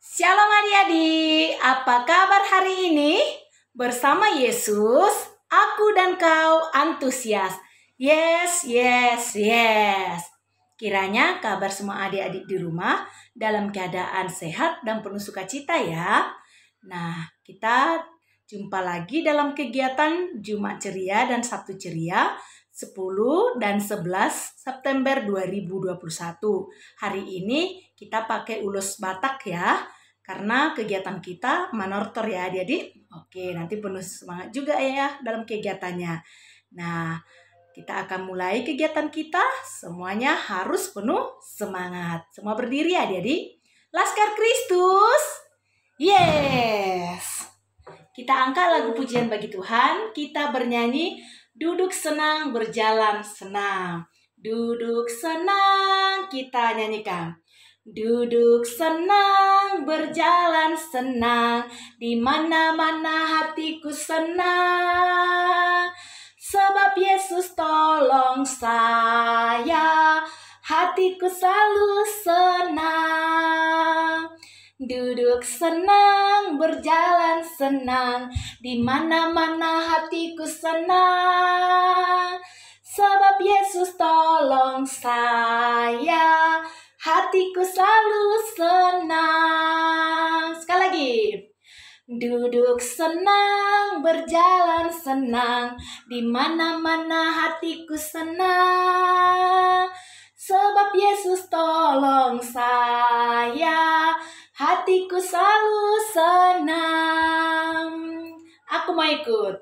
Shalom adik-adik, apa kabar hari ini? Bersama Yesus, aku dan kau antusias. Yes. Kiranya kabar semua adik-adik di rumah dalam keadaan sehat dan penuh sukacita ya. Nah, kita jumpa lagi dalam kegiatan Jumat Ceria dan Sabtu Ceria 10 dan 11 September 2021. Hari ini kita pakai ulus Batak ya. Karena kegiatan kita manortor ya adik-adik. Oke, nanti penuh semangat juga ya dalam kegiatannya. Nah, kita akan mulai kegiatan kita. Semuanya harus penuh semangat. Semua berdiri adik-adik. Laskar Kristus. Yes. Kita angkat lagu pujian bagi Tuhan. Kita bernyanyi, duduk senang, berjalan senang. Duduk senang, kita nyanyikan. Duduk senang, berjalan senang, di mana-mana hatiku senang. Sebab Yesus tolong saya, hatiku selalu senang. Duduk senang, berjalan senang, di mana-mana hatiku senang. Sebab Yesus tolong saya, hatiku selalu senang. Sekali lagi. Duduk senang, berjalan senang, di mana-mana hatiku senang. Sebab Yesus tolong saya, hatiku selalu senang. Aku mau ikut.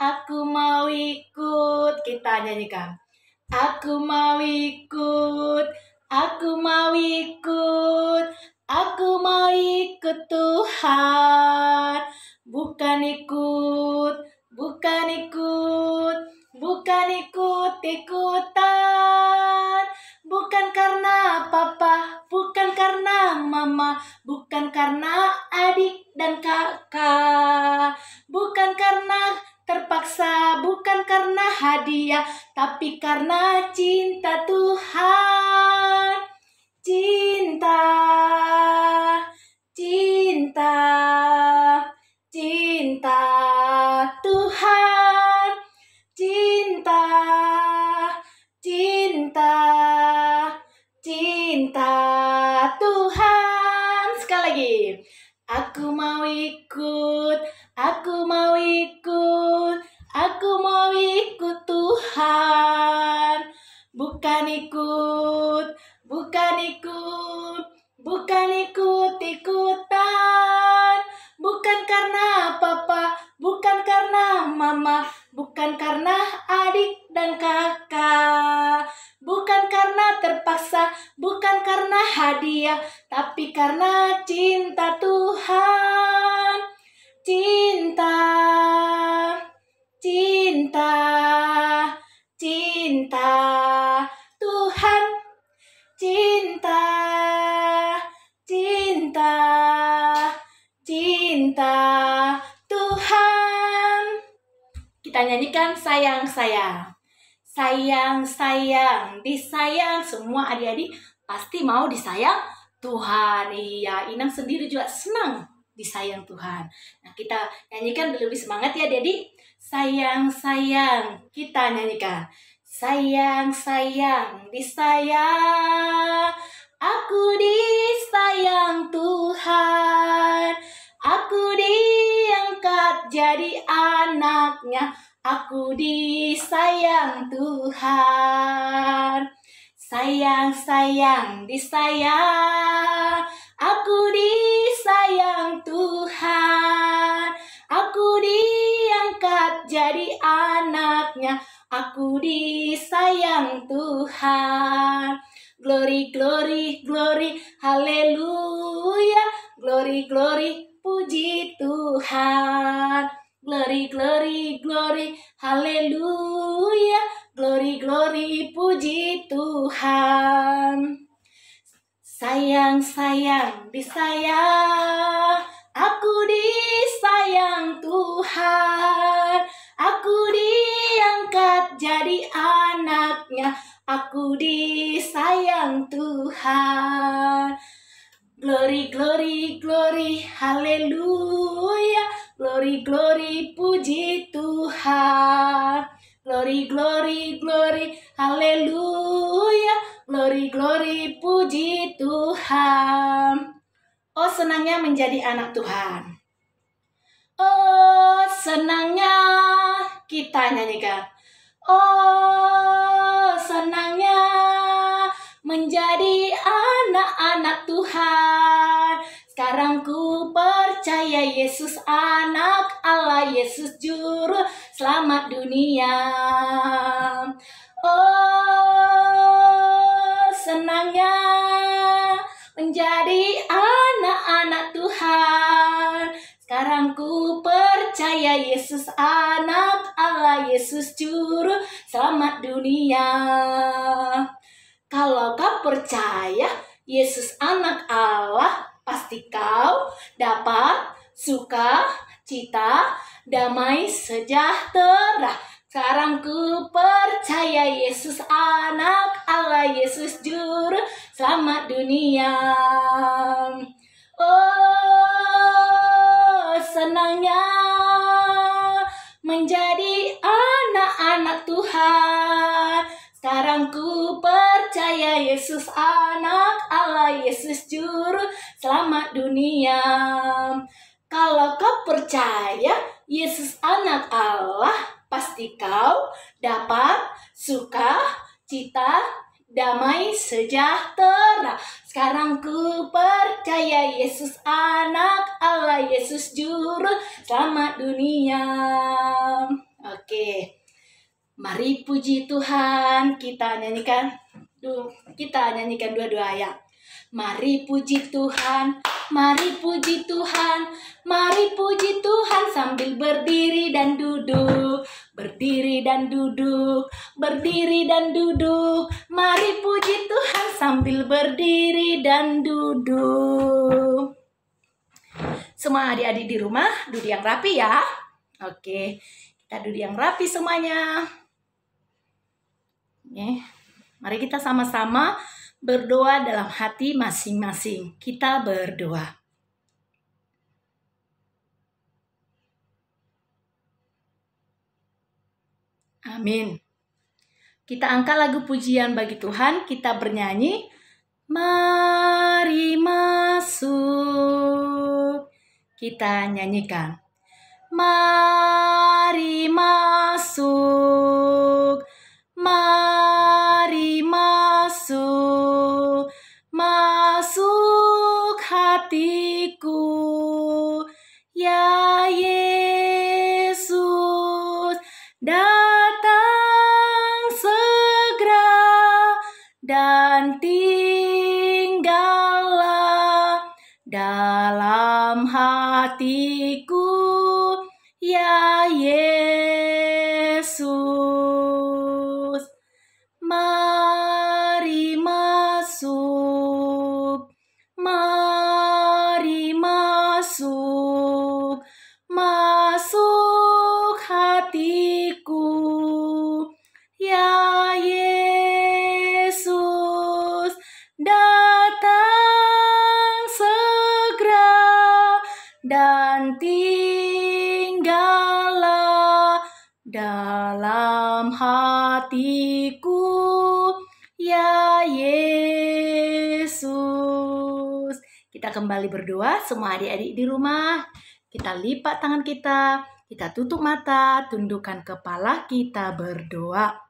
Aku mau ikut. Kita nyanyikan. Aku mau ikut. Aku mau ikut, aku mau ikut Tuhan. Bukan ikut-ikutan. Bukan karena papa, bukan karena mama, bukan karena adik dan kakak. Bukan karena terpaksa, bukan karena hadiah, tapi karena cinta Tuhan. Cinta Tuhan. Cinta Tuhan. Sekali lagi. Aku mau ikut, aku mau ikut, aku mau ikut Tuhan. Bukan ikut-ikutan. Bukan karena papa, bukan karena mama, bukan karena adik dan kakak. Bukan karena terpaksa, bukan karena hadiah, tapi karena cinta Tuhan. Cinta Tuhan. Cinta Tuhan. Kita nyanyikan sayang. Sayang, disayang. Semua adik-adik pasti mau disayang Tuhan. Iya, Inang sendiri juga senang disayang Tuhan. Nah, kita nyanyikan lebih semangat ya adik-adik. Sayang, kita nyanyikan. Sayang, disayang. Aku disayang Tuhan. Aku diangkat jadi anaknya. Aku disayang Tuhan. Sayang, disayang. Aku disayang Tuhan. Aku diangkat jadi anaknya. Aku disayang Tuhan. Glory, haleluya. Glory, puji Tuhan. Glory, haleluya. Glory, puji Tuhan. Sayang, disayang. Aku disayang Tuhan. Aku diangkat jadi anaknya. Aku disayang Tuhan. Glory, glory, glory, haleluya. Glory, glory, puji Tuhan. Glory, glory, glory, haleluya. Glory, glory, puji Tuhan. Oh, senangnya menjadi anak Tuhan. Oh, senangnya kita nyanyikan. Oh, senangnya menjadi anak-anak Tuhan. Sekarang ku percaya Yesus anak Allah, Yesus juru selamat dunia. Oh, senangnya menjadi anak-anak Tuhan. Sekarang ku percaya Yesus anak Allah, Yesus juru selamat dunia. Kalau kau percaya Yesus anak Allah, pasti kau dapat sukacita, damai, sejahtera. Sekarang ku percaya Yesus anak Allah, Yesus juru selamat dunia. Oh, senangnya menjadi anak-anak Tuhan. Sekarang ku percaya Yesus anak Allah, Yesus juru selamat dunia. Kalau kau percaya Yesus anak Allah, pasti kau dapat sukacita, damai, sejahtera. Sekarang ku percaya Yesus anak Allah, Yesus juru selamat dunia. Oke, mari puji Tuhan. Kita nyanyikan dua-dua ayat. Mari puji Tuhan, mari puji Tuhan, mari puji Tuhan sambil berdiri dan duduk, berdiri dan duduk, berdiri dan duduk. Mari puji Tuhan sambil berdiri dan duduk. Semua adik-adik di rumah duduk yang rapi ya. Oke, kita duduk yang rapi semuanya. Oke, mari kita sama-sama berdoa dalam hati masing-masing. Kita berdoa. Amin. Kita angkat lagu pujian bagi Tuhan. Kita bernyanyi. Mari masuk. Kita nyanyikan. Mari masuk. Mari masuk. Masuk hatiku, ya Yesus, datang segera dan tinggallah dalam hatiku, ya Yesus. Mari masuk, mari masuk, masuk hatiku, ya Yesus, datang segera dan tinggallah dalam hatiku, ya Yesus. Kita kembali berdoa, semua adik-adik di rumah. Kita lipat tangan kita tutup mata, tundukkan kepala, kita berdoa.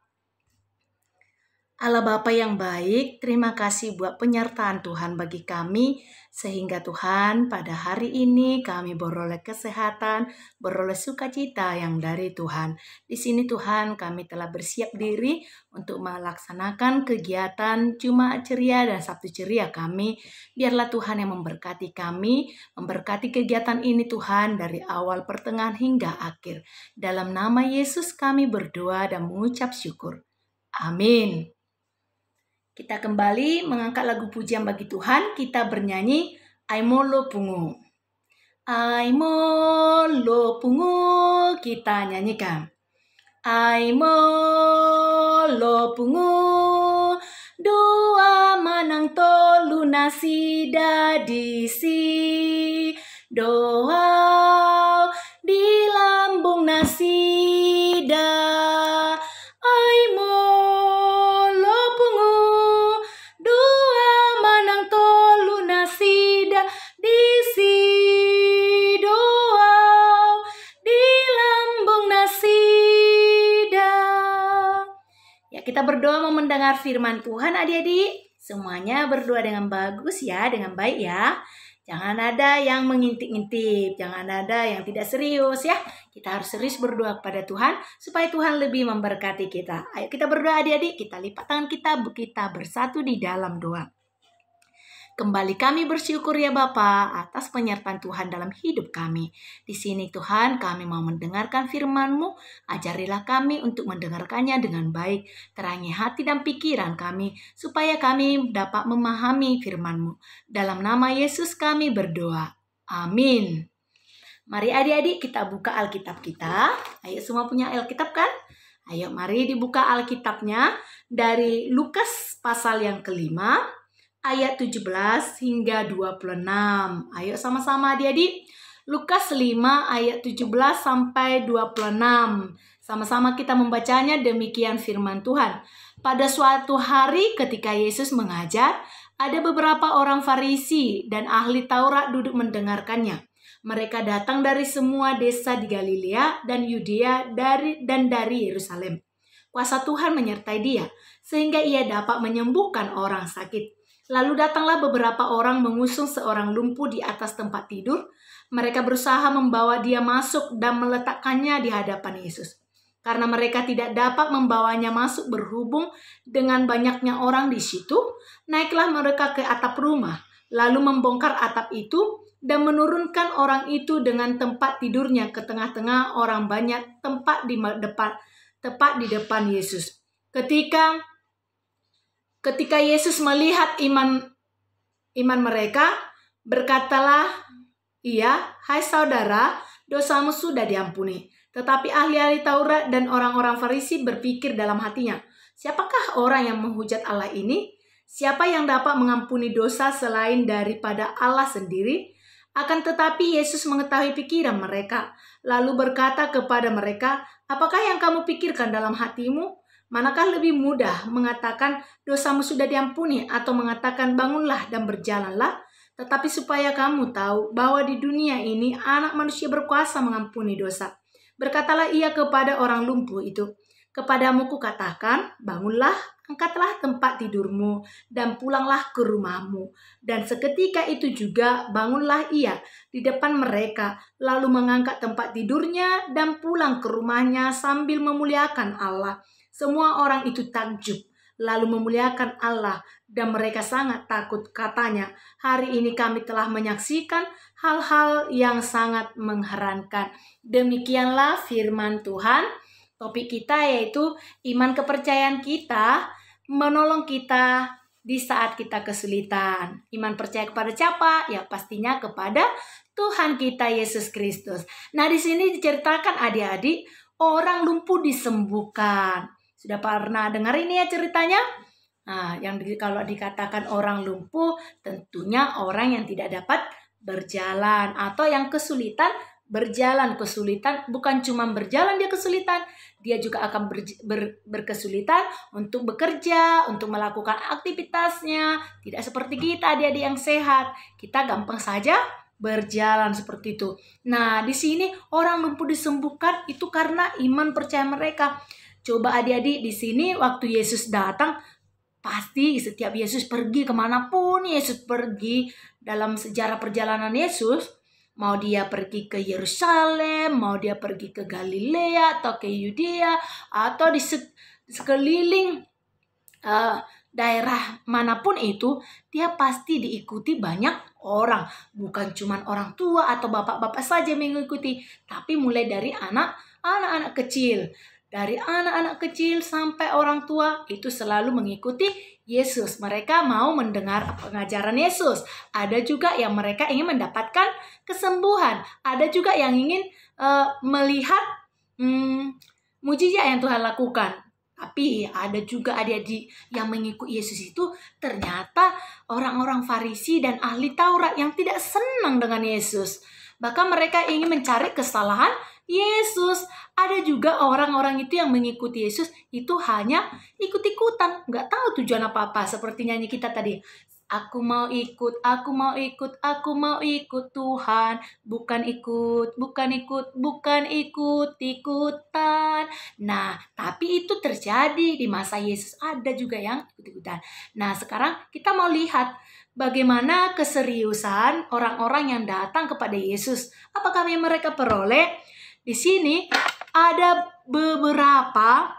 Allah Bapa yang baik, terima kasih buat penyertaan Tuhan bagi kami, sehingga Tuhan pada hari ini kami beroleh kesehatan, beroleh sukacita yang dari Tuhan. Di sini Tuhan kami telah bersiap diri untuk melaksanakan kegiatan Jumat Ceria dan Sabtu Ceria kami. Biarlah Tuhan yang memberkati kami, memberkati kegiatan ini Tuhan dari awal, pertengahan hingga akhir. Dalam nama Yesus kami berdoa dan mengucap syukur. Amin. Kita kembali mengangkat lagu pujian bagi Tuhan. Kita bernyanyi Aimolo Pungu. Aimolo Pungu. Kita nyanyikan. Aimolo Pungu. Dua manang tolu nasida disi doa di lambung nasida ai molo pungu dua manang tolu nasida disi doa di lambung nasida. Ya, kita berdoa mau mendengar firman Tuhan adik-adik. Semuanya berdoa dengan bagus ya, dengan baik ya. Jangan ada yang mengintip-intip, jangan ada yang tidak serius ya. Kita harus serius berdoa kepada Tuhan supaya Tuhan lebih memberkati kita. Ayo kita berdoa adik-adik, kita lipat tangan kita bersatu di dalam doa. Kembali kami bersyukur ya Bapa atas penyertaan Tuhan dalam hidup kami. Di sini Tuhan kami mau mendengarkan firman-Mu. Ajarilah kami untuk mendengarkannya dengan baik. Terangi hati dan pikiran kami supaya kami dapat memahami firman-Mu. Dalam nama Yesus kami berdoa. Amin. Mari adik-adik kita buka Alkitab kita. Ayo semua punya Alkitab kan? Ayo mari dibuka Alkitabnya dari Lukas pasal yang kelima. Ayat 17 hingga 26. Ayo sama-sama adik-adik. Lukas 5 ayat 17 sampai 26. Sama-sama kita membacanya, demikian firman Tuhan. Pada suatu hari ketika Yesus mengajar, ada beberapa orang Farisi dan ahli Taurat duduk mendengarkannya. Mereka datang dari semua desa di Galilea dan Yudea dan dari Yerusalem. Kuasa Tuhan menyertai dia, sehingga ia dapat menyembuhkan orang sakit. Lalu datanglah beberapa orang mengusung seorang lumpuh di atas tempat tidur. Mereka berusaha membawa dia masuk dan meletakkannya di hadapan Yesus. Karena mereka tidak dapat membawanya masuk berhubung dengan banyaknya orang di situ, naiklah mereka ke atap rumah, lalu membongkar atap itu dan menurunkan orang itu dengan tempat tidurnya ke tengah-tengah orang banyak tepat di depan Yesus. Ketika Yesus melihat iman mereka, berkatalah ia, "Hai saudara, dosamu sudah diampuni." Tetapi ahli-ahli Taurat dan orang-orang Farisi berpikir dalam hatinya, "Siapakah orang yang menghujat Allah ini? Siapa yang dapat mengampuni dosa selain daripada Allah sendiri?" Akan tetapi Yesus mengetahui pikiran mereka, lalu berkata kepada mereka, "Apakah yang kamu pikirkan dalam hatimu? Manakah lebih mudah mengatakan dosamu sudah diampuni atau mengatakan bangunlah dan berjalanlah? Tetapi supaya kamu tahu bahwa di dunia ini anak manusia berkuasa mengampuni dosa." Berkatalah ia kepada orang lumpuh itu, "Kepadamu kukatakan, bangunlah, angkatlah tempat tidurmu dan pulanglah ke rumahmu." Dan seketika itu juga bangunlah ia di depan mereka, lalu mengangkat tempat tidurnya dan pulang ke rumahnya sambil memuliakan Allah. Semua orang itu takjub, lalu memuliakan Allah, dan mereka sangat takut. Katanya, "Hari ini kami telah menyaksikan hal-hal yang sangat mengherankan." Demikianlah firman Tuhan. Topik kita yaitu iman kepercayaan kita menolong kita di saat kita kesulitan. Iman percaya kepada siapa? Ya pastinya kepada Tuhan kita Yesus Kristus. Nah, di sini diceritakan adik-adik, orang lumpuh disembuhkan. Sudah pernah dengar ini ya ceritanya? Nah, kalau dikatakan orang lumpuh, tentunya orang yang tidak dapat berjalan atau yang kesulitan berjalan. Kesulitan bukan cuma berjalan dia kesulitan, dia juga akan berkesulitan untuk bekerja, untuk melakukan aktivitasnya. Tidak seperti kita adik-adik yang sehat, kita gampang saja berjalan seperti itu. Nah, di sini orang lumpuh disembuhkan itu karena iman percaya mereka. Coba adik-adik di sini waktu Yesus datang, pasti setiap Yesus pergi kemanapun Yesus pergi dalam sejarah perjalanan Yesus, mau dia pergi ke Yerusalem, mau dia pergi ke Galilea atau ke Yudea atau di sekeliling daerah manapun itu, dia pasti diikuti banyak orang. Bukan cuma orang tua atau bapak-bapak saja mengikuti, tapi mulai dari anak-anak kecil. Dari anak-anak kecil sampai orang tua itu selalu mengikuti Yesus. Mereka mau mendengar pengajaran Yesus. Ada juga yang mereka ingin mendapatkan kesembuhan. Ada juga yang ingin melihat mujizat yang Tuhan lakukan. Tapi ada juga adik-adik yang mengikuti Yesus itu ternyata orang-orang Farisi dan ahli Taurat yang tidak senang dengan Yesus. Bahkan mereka ingin mencari kesalahan Yesus. Ada juga orang-orang itu yang mengikuti Yesus itu hanya ikut-ikutan, nggak tahu tujuan apa-apa. Seperti nyanyi kita tadi. Aku mau ikut, aku mau ikut, aku mau ikut Tuhan. Bukan ikut-ikutan. Nah, tapi itu terjadi di masa Yesus. Ada juga yang ikut-ikutan. Nah, sekarang kita mau lihat bagaimana keseriusan orang-orang yang datang kepada Yesus. Apakah yang mereka peroleh? Di sini ada beberapa.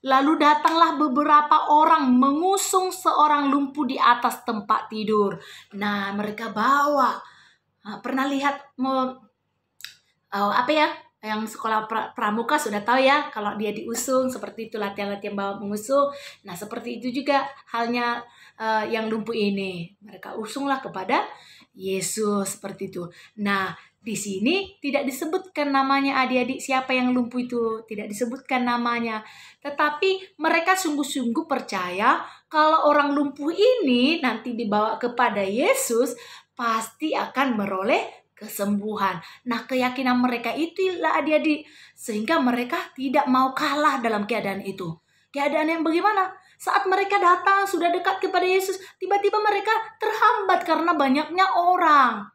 Lalu datanglah beberapa orang mengusung seorang lumpuh di atas tempat tidur. Nah, mereka bawa. Pernah lihat apa ya? Yang sekolah pramuka sudah tahu ya, kalau dia diusung seperti itu, latihan-latihan bawa mengusung. Nah, seperti itu juga halnya yang lumpuh ini. Mereka usunglah kepada Yesus seperti itu. Nah, di sini tidak disebutkan namanya adik-adik siapa yang lumpuh itu. Tidak disebutkan namanya. Tetapi mereka sungguh-sungguh percaya kalau orang lumpuh ini nanti dibawa kepada Yesus pasti akan meroleh kesembuhan. Nah, keyakinan mereka itulah adik-adik. Sehingga mereka tidak mau kalah dalam keadaan itu. Keadaan yang bagaimana? Saat mereka datang sudah dekat kepada Yesus, tiba-tiba mereka terhambat karena banyaknya orang.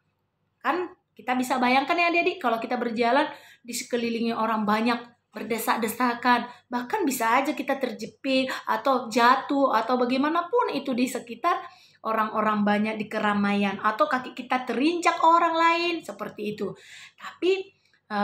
Kan kita bisa bayangkan ya adik-adik, kalau kita berjalan di sekelilingi orang banyak, berdesak-desakan, bahkan bisa aja kita terjepit atau jatuh atau bagaimanapun itu di sekitar orang-orang banyak di keramaian, atau kaki kita terinjak orang lain seperti itu. Tapi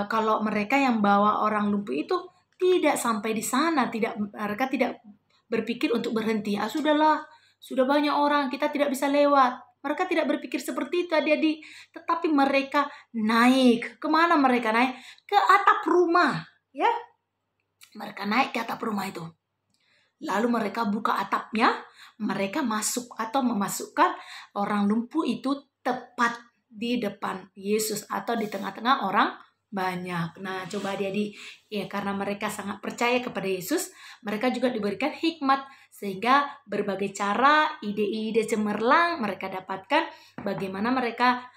kalau mereka yang bawa orang lumpuh itu tidak sampai di sana, mereka tidak berpikir untuk berhenti. Sudahlah, sudah banyak orang, kita tidak bisa lewat. Mereka tidak berpikir seperti itu adik-adik. Tetapi mereka naik. Kemana mereka naik? Ke atap rumah. Ya, mereka naik ke atap rumah itu. Lalu mereka buka atapnya. Mereka masuk atau memasukkan orang lumpuh itu tepat di depan Yesus atau di tengah-tengah orang banyak. Nah, coba adik-adik, ya karena mereka sangat percaya kepada Yesus, mereka juga diberikan hikmat sehingga berbagai cara, ide-ide cemerlang mereka dapatkan bagaimana mereka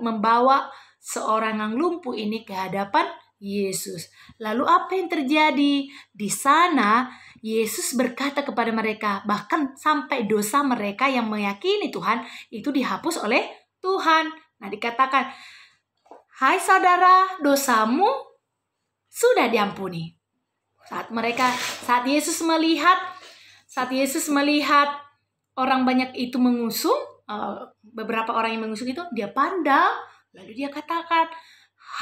membawa seorang yang lumpuh ini ke hadapan Yesus. Lalu apa yang terjadi? Di sana Yesus berkata kepada mereka, bahkan sampai dosa mereka yang meyakini Tuhan itu dihapus oleh Tuhan. Nah, dikatakan, hai saudara, dosamu sudah diampuni. Saat Yesus melihat orang banyak itu mengusung, beberapa orang yang mengusung itu, dia pandang, lalu dia katakan,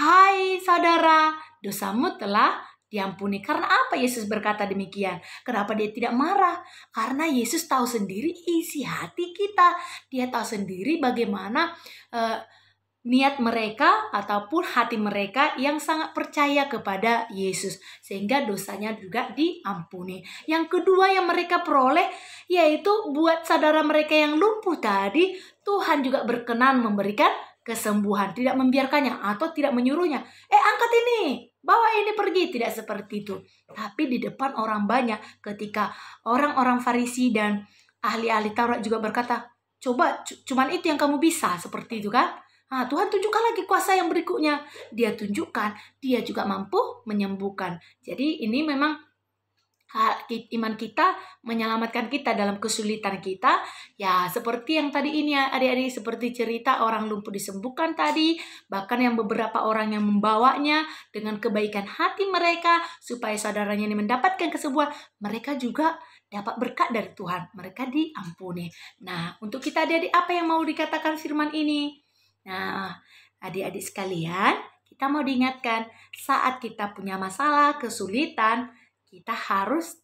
hai saudara, dosamu telah diampuni. Karena apa Yesus berkata demikian? Kenapa dia tidak marah? Karena Yesus tahu sendiri isi hati kita. Dia tahu sendiri bagaimana niat mereka ataupun hati mereka yang sangat percaya kepada Yesus. Sehingga dosanya juga diampuni. Yang kedua yang mereka peroleh yaitu buat saudara mereka yang lumpuh tadi, Tuhan juga berkenan memberikan kesembuhan. Tidak membiarkannya atau tidak menyuruhnya. Angkat ini, bawa ini pergi. Tidak seperti itu. Tapi di depan orang banyak ketika orang-orang Farisi dan ahli-ahli Taurat juga berkata, coba cuman itu yang kamu bisa. Seperti itu kan. Nah, Tuhan tunjukkan lagi kuasa yang berikutnya. Dia tunjukkan, dia juga mampu menyembuhkan. Jadi ini memang iman kita menyelamatkan kita dalam kesulitan kita. Ya, seperti yang tadi ini ya adik-adik, seperti cerita orang lumpuh disembuhkan tadi. Bahkan yang beberapa orang yang membawanya dengan kebaikan hati mereka supaya saudaranya ini mendapatkan kesembuhan. Mereka juga dapat berkat dari Tuhan. Mereka diampuni. Nah, untuk kita adik-adik, apa yang mau dikatakan firman ini? Nah, adik-adik sekalian, kita mau diingatkan saat kita punya masalah, kesulitan, kita harus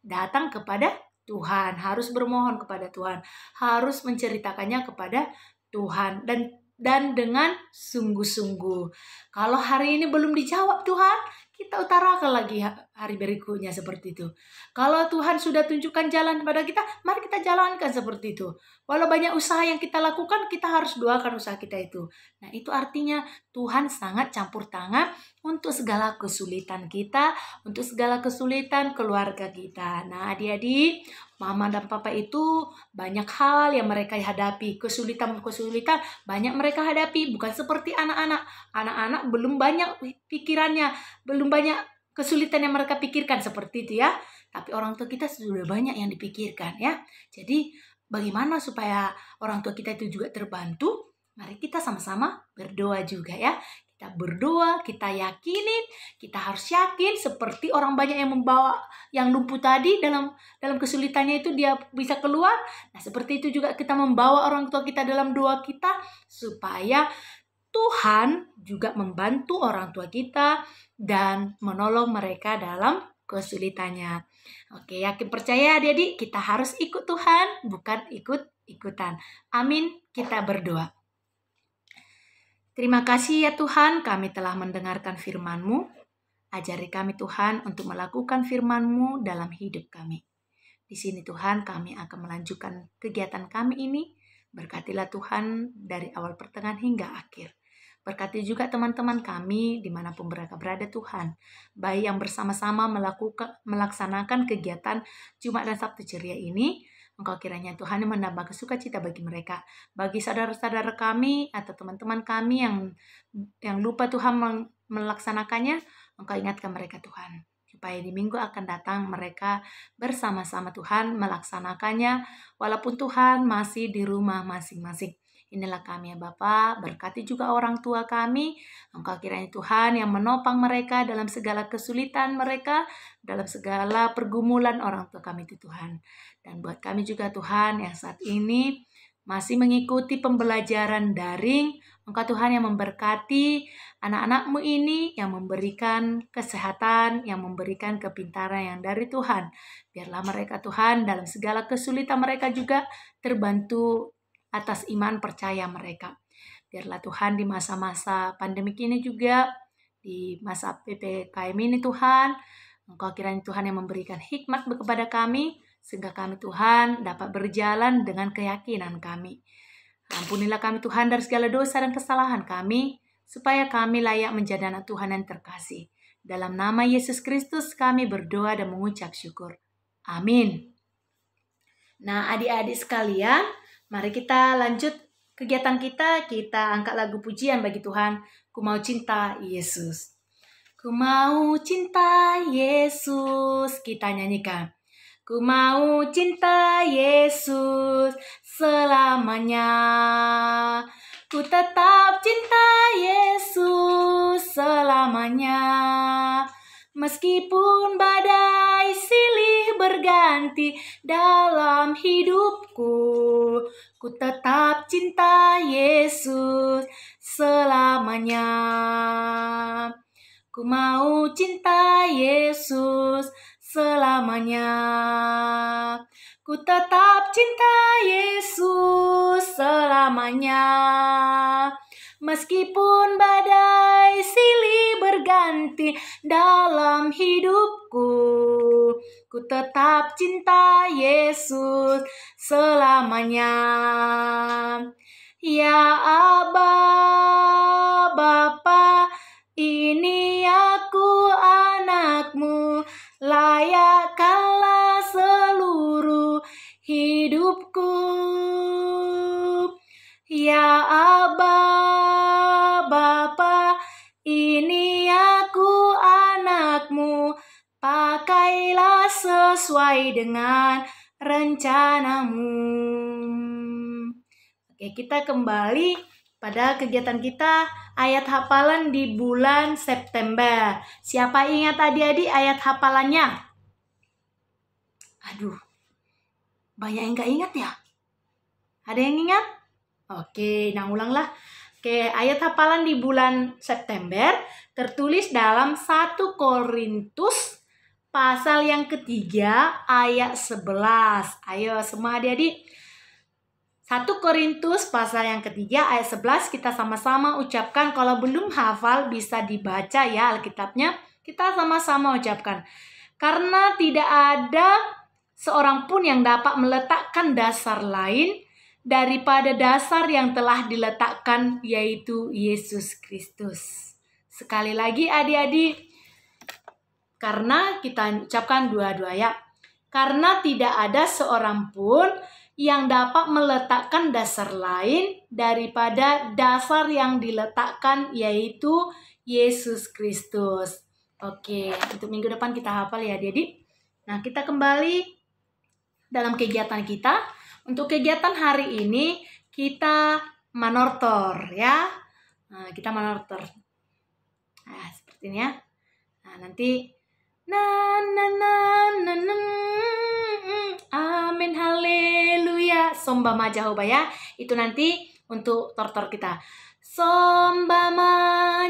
datang kepada Tuhan, harus bermohon kepada Tuhan, harus menceritakannya kepada Tuhan dan dengan sungguh-sungguh. Kalau hari ini belum dijawab Tuhan, kita utarakan lagi hari berikutnya seperti itu. Kalau Tuhan sudah tunjukkan jalan kepada kita, mari kita jalankan seperti itu. Walau banyak usaha yang kita lakukan, kita harus doakan usaha kita itu. Nah, itu artinya Tuhan sangat campur tangan untuk segala kesulitan kita, untuk segala kesulitan keluarga kita. Nah, adik-adik, mama dan papa itu banyak hal yang mereka hadapi. Kesulitan-kesulitan banyak mereka hadapi. Bukan seperti anak-anak. Anak-anak belum banyak pikirannya, belum banyak kesulitan yang mereka pikirkan seperti itu ya. Tapi orang tua kita sudah banyak yang dipikirkan ya. Jadi bagaimana supaya orang tua kita itu juga terbantu? Mari kita sama-sama berdoa juga ya. Kita berdoa, kita yakinin, kita harus yakin seperti orang banyak yang membawa yang lumpuh tadi dalam kesulitannya itu dia bisa keluar. Nah, seperti itu juga kita membawa orang tua kita dalam doa kita supaya Tuhan juga membantu orang tua kita dan menolong mereka dalam kesulitannya. Oke, yakin percaya adik-adik, kita harus ikut Tuhan, bukan ikut-ikutan. Amin, kita berdoa. Terima kasih ya Tuhan, kami telah mendengarkan firman-Mu. Ajari kami Tuhan untuk melakukan firman-Mu dalam hidup kami. Di sini Tuhan, kami akan melanjutkan kegiatan kami ini. Berkatilah Tuhan dari awal pertengahan hingga akhir. Berkati juga teman-teman kami dimanapun mereka berada Tuhan. Baik yang bersama-sama melaksanakan kegiatan Jumat dan Sabtu ceria ini. Engkau kiranya Tuhan yang menambah sukacita bagi mereka. Bagi saudara-saudara kami atau teman-teman kami yang lupa Tuhan melaksanakannya, Engkau ingatkan mereka Tuhan. Supaya di minggu akan datang mereka bersama-sama Tuhan melaksanakannya. Walaupun Tuhan masih di rumah masing-masing. Inilah kami ya Bapa, berkati juga orang tua kami. Engkau kiranya Tuhan yang menopang mereka dalam segala kesulitan mereka, dalam segala pergumulan orang tua kami itu Tuhan. Dan buat kami juga Tuhan yang saat ini masih mengikuti pembelajaran daring, Engkau Tuhan yang memberkati anak-anak-Mu ini, yang memberikan kesehatan, yang memberikan kepintaran yang dari Tuhan. Biarlah mereka Tuhan dalam segala kesulitan mereka juga terbantu atas iman percaya mereka. Biarlah Tuhan di masa-masa pandemi ini juga, di masa PPKM ini Tuhan, Engkau kiranya Tuhan yang memberikan hikmat kepada kami, sehingga kami Tuhan dapat berjalan dengan keyakinan kami. Ampunilah kami Tuhan dari segala dosa dan kesalahan kami, supaya kami layak menjadi anak Tuhan yang terkasih. Dalam nama Yesus Kristus kami berdoa dan mengucap syukur. Amin. Nah, adik-adik sekalian, mari kita lanjut kegiatan kita. Kita angkat lagu pujian bagi Tuhan. Ku mau cinta Yesus. Ku mau cinta Yesus. Kita nyanyikan. Ku mau cinta Yesus selamanya. Ku tetap cinta Yesus selamanya. Meskipun badai silih berganti dalam hidupku, ku tetap cinta Yesus selamanya. Ku mau cinta Yesus selamanya. Ku tetap cinta Yesus selamanya. Meskipun badai silih berganti dalam hidupku, ku tetap cinta Yesus selamanya. Ya Aba, Bapa, ini aku anakmu, layakkanlah seluruh hidupku. Ya Aba, Bapa, ini aku anakmu, pakailah sesuai dengan rencanamu. Oke, kita kembali pada kegiatan kita, ayat hafalan di bulan September. Siapa ingat adik-adik ayat hafalannya? Aduh, banyak yang gak ingat ya? Ada yang ingat? Oke, nah ulanglah. Oke, ayat hafalan di bulan September tertulis dalam 1 Korintus pasal yang ketiga ayat 11. Ayo semua adik-adik. 1 Korintus pasal yang ketiga ayat 11 kita sama-sama ucapkan. Kalau belum hafal bisa dibaca ya Alkitabnya. Kita sama-sama ucapkan. Karena tidak ada seorang pun yang dapat meletakkan dasar lain daripada dasar yang telah diletakkan, yaitu Yesus Kristus. Sekali lagi adik-adik, karena kita ucapkan dua-dua ya. Karena tidak ada seorang pun yang dapat meletakkan dasar lain daripada dasar yang diletakkan, yaitu Yesus Kristus. Oke, untuk minggu depan kita hafal ya adik-adik. Nah, kita kembali dalam kegiatan kita. Untuk kegiatan hari ini kita manortor ya. Nah, kita manortor. Nah, seperti ini ya. Nah, nanti amin haleluya sombama Jehovah ya. Itu nanti untuk tortor kita. Sombama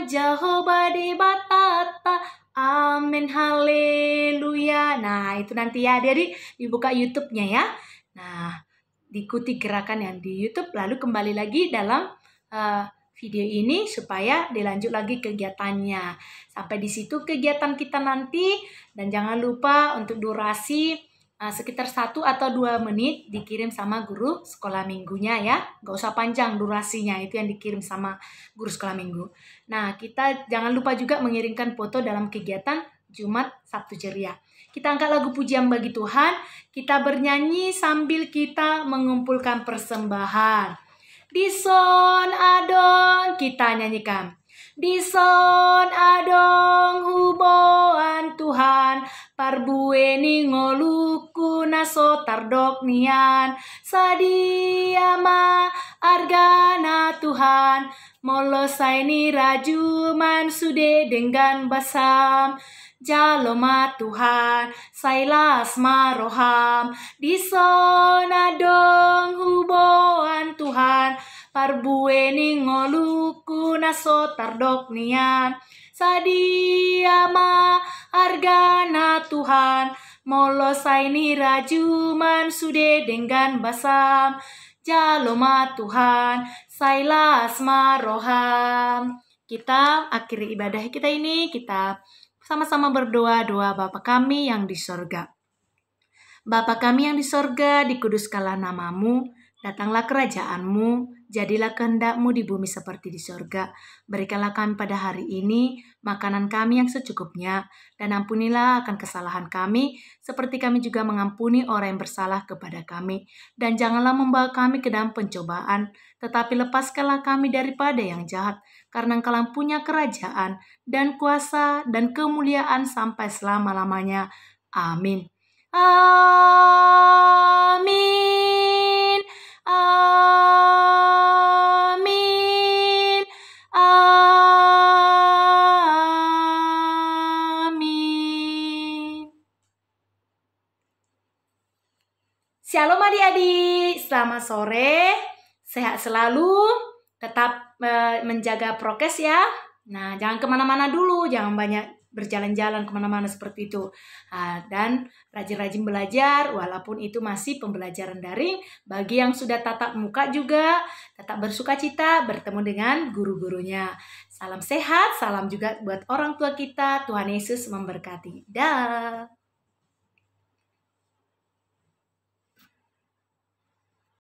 Jehovah di batata. Amin haleluya. Nah, itu nanti ya adik-adik dibuka YouTube-nya ya. Nah, diikuti gerakan yang di YouTube, lalu kembali lagi dalam video ini supaya dilanjut lagi kegiatannya. Sampai di situ kegiatan kita nanti, dan jangan lupa untuk durasi sekitar 1 atau 2 menit dikirim sama guru sekolah minggunya ya. Gak usah panjang durasinya, itu yang dikirim sama guru sekolah minggu. Nah, kita jangan lupa juga mengirimkan foto dalam kegiatan Jumat Sabtu Ceria. Kita angkat lagu pujian bagi Tuhan, kita bernyanyi sambil kita mengumpulkan persembahan. Di son adong kita nyanyikan. Di son adong huboan Tuhan, parbueni ngoluku naso tardok nian. Sadiama argana Tuhan, molosaini rajuman sude dengan basam. Jaloma Tuhan, sailas maroham, di sona dong huboan Tuhan, parbueni ngoluku naso tardok nian. Sadiama argana Tuhan, molosaini rajuman sude dengan basam. Jaloma Tuhan, sailas maroham. Kita akhiri ibadah kita ini, kita sama-sama berdoa, doa Bapa kami yang di sorga. Bapa kami yang di sorga, dikuduskanlah namamu, datanglah kerajaanmu, jadilah kehendak-Mu di bumi seperti di sorga. Berikanlah kami pada hari ini makanan kami yang secukupnya, dan ampunilah akan kesalahan kami, seperti kami juga mengampuni orang yang bersalah kepada kami. Dan janganlah membawa kami ke dalam pencobaan, tetapi lepaskanlah kami daripada yang jahat, karena Engkau punya kerajaan, dan kuasa, dan kemuliaan sampai selama-lamanya. Amin. Amin. Amin. Amin. Shalom adik-adik, selamat sore, sehat selalu, tetap menjaga prokes ya. Nah, jangan kemana-mana dulu, jangan banyak berjalan-jalan kemana-mana seperti itu. Dan rajin-rajin belajar, walaupun itu masih pembelajaran daring. Bagi yang sudah tatap muka juga, tetap bersukacita bertemu dengan guru-gurunya. Salam sehat, salam juga buat orang tua kita. Tuhan Yesus memberkati. Dah.